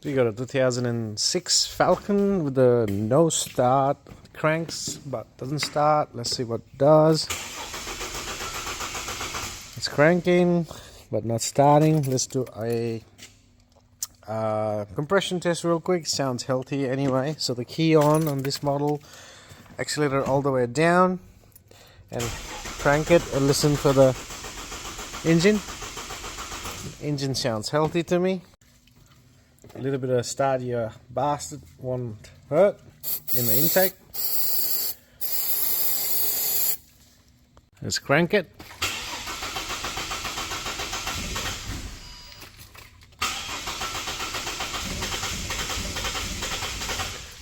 We got a 2006 Falcon with the no start cranks, but doesn't start. Let's see what it does. It's cranking, but not starting. Let's do a compression test real quick. Sounds healthy anyway. So the key on this model, accelerator all the way down, and crank it and listen for the engine. Engine sounds healthy to me. A little bit of starter bastard won't hurt in the intake. Let's crank it.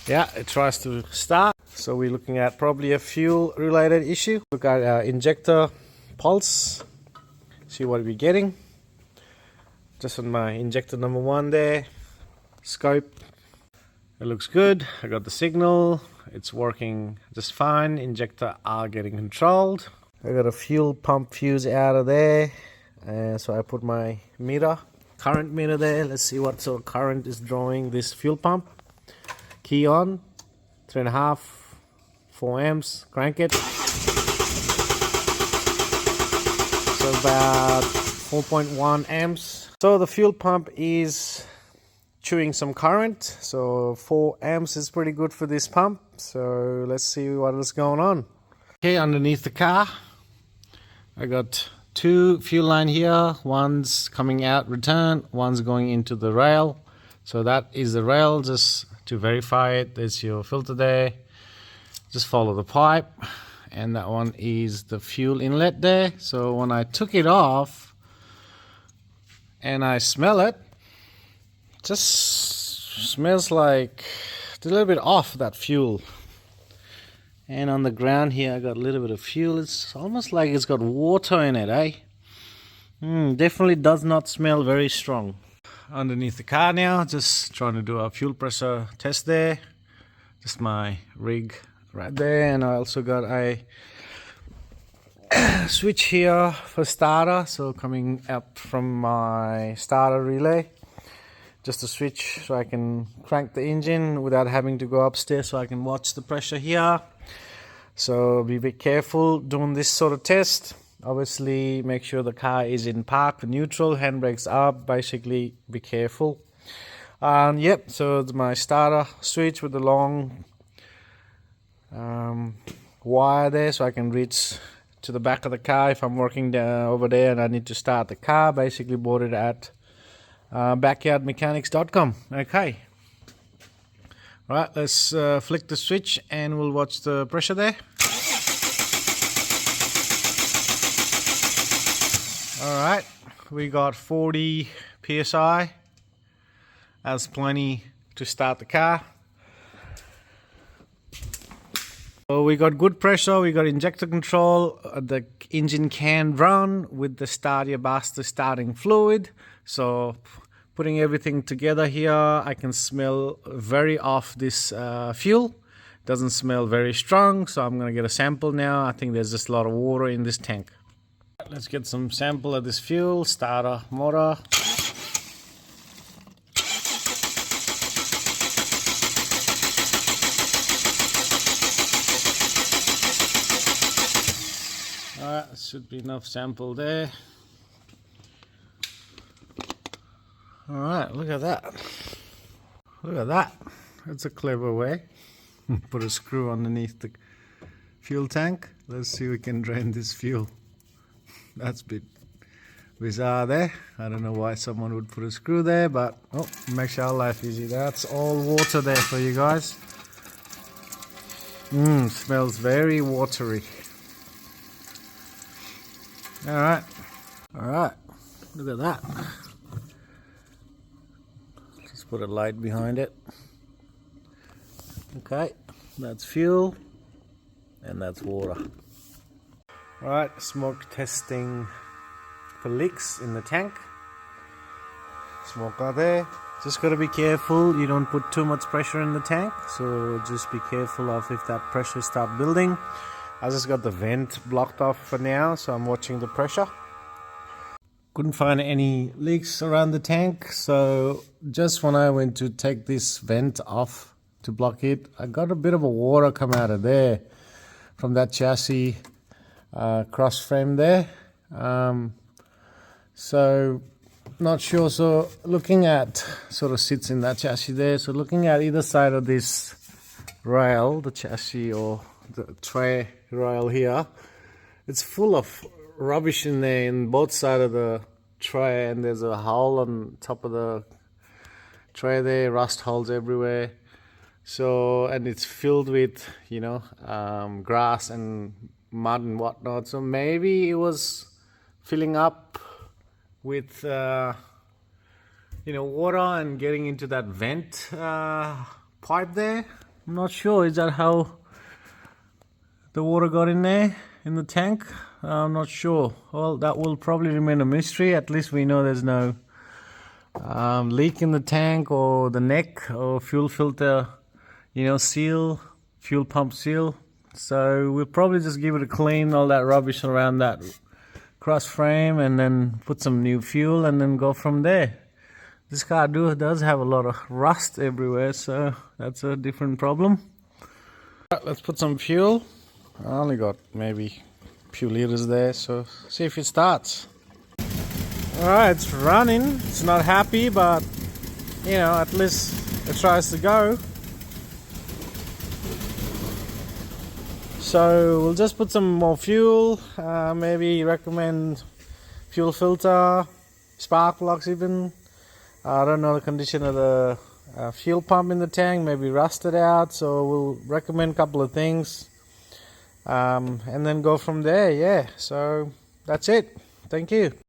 Yeah, it tries to start. So we're looking at probably a fuel related issue. Look at our injector pulse. See what we're getting. Just on my injector number 1 there. Scope. It looks good. I got the signal. It's working just fine. Injector are getting controlled. I got a fuel pump fuse out of there. So I put my meter, current meter there. Let's see what sort of current is drawing this fuel pump. Key on. 3.5, 4 amps. Crank it. So about 4.1 amps. So the fuel pump is chewing some current, so 4 amps is pretty good for this pump. So let's see what is going on. Okay, underneath the car I got 2 fuel line here. One's coming out return, one's going into the rail. So that is the rail. Just to verify it, there's your filter there. Just follow the pipe, and that one is the fuel inlet there. So when I took it off and I smell it, just smells like it's a little bit off, that fuel. And on the ground here I got a little bit of fuel. It's almost like it's got water in it, eh? Definitely does not smell very strong. Underneath the car now, just trying to do a fuel pressure test there. Just my rig right there, and I also got a switch here for starter. So coming up from my starter relay, just a switch so I can crank the engine without having to go upstairs, so I can watch the pressure here. So be a bit careful doing this sort of test. Obviously make sure the car is in park neutral, handbrakes up, basically be careful. Yep, so it's my starter switch with the long wire there, so I can reach to the back of the car if I'm working over there and I need to start the car. Basically bought it at backyardmechanics.com. Okay, right, let's flick the switch and we'll watch the pressure there. Alright, we got 40 psi. That's plenty to start the car. So we got good pressure, we got injector control, the engine can run with the starter bastard starting fluid. So putting everything together here, I can smell very off this fuel. Doesn't smell very strong, so I'm gonna get a sample now. I think there's just a lot of water in this tank. Let's get some sample of this fuel, starter motor. Alright, should be enough sample there. Alright, look at that. Look at that. That's a clever way. Put a screw underneath the fuel tank. Let's see if we can drain this fuel. That's a bit bizarre there. I don't know why someone would put a screw there, but oh, makes our life easy. That's all water there for you guys. Smells very watery. Alright. Alright. Look at that. Just put a light behind it. Okay. That's fuel. And that's water. Alright, smoke testing for leaks in the tank. Smoke out there. Just gotta be careful you don't put too much pressure in the tank, so just be careful of if that pressure start building. I just got the vent blocked off for now, so I'm watching the pressure. Couldn't find any leaks around the tank, so just when I went to take this vent off to block it, I got a bit of a water come out of there from that chassis cross frame there. So not sure. So looking at, sort of sits in that chassis there, so looking at either side of this rail, the chassis or the tray rail here, it's full of rubbish in there in both sides of the tray, and there's a hole on top of the tray there, rust holes everywhere. So, and it's filled with, you know, grass and mud and whatnot. So maybe it was filling up with you know, water and getting into that vent pipe there. I'm not sure. Is that how the water got in there in the tank? I'm not sure. Well, that will probably remain a mystery. At least we know there's no leak in the tank or the neck or fuel filter, you know, seal, fuel pump seal. So we'll probably just give it a clean, all that rubbish around that cross frame, and then put some new fuel and then go from there. This car does have a lot of rust everywhere, so that's a different problem. Right, let's put some fuel. I only got maybe a few liters there, so see if it starts. Alright, it's running. It's not happy, but you know, at least it tries to go. So we'll just put some more fuel, maybe recommend fuel filter, spark plugs even. I don't know the condition of the fuel pump in the tank, maybe rusted out, so we'll recommend a couple of things and then go from there. Yeah, so that's it. Thank you.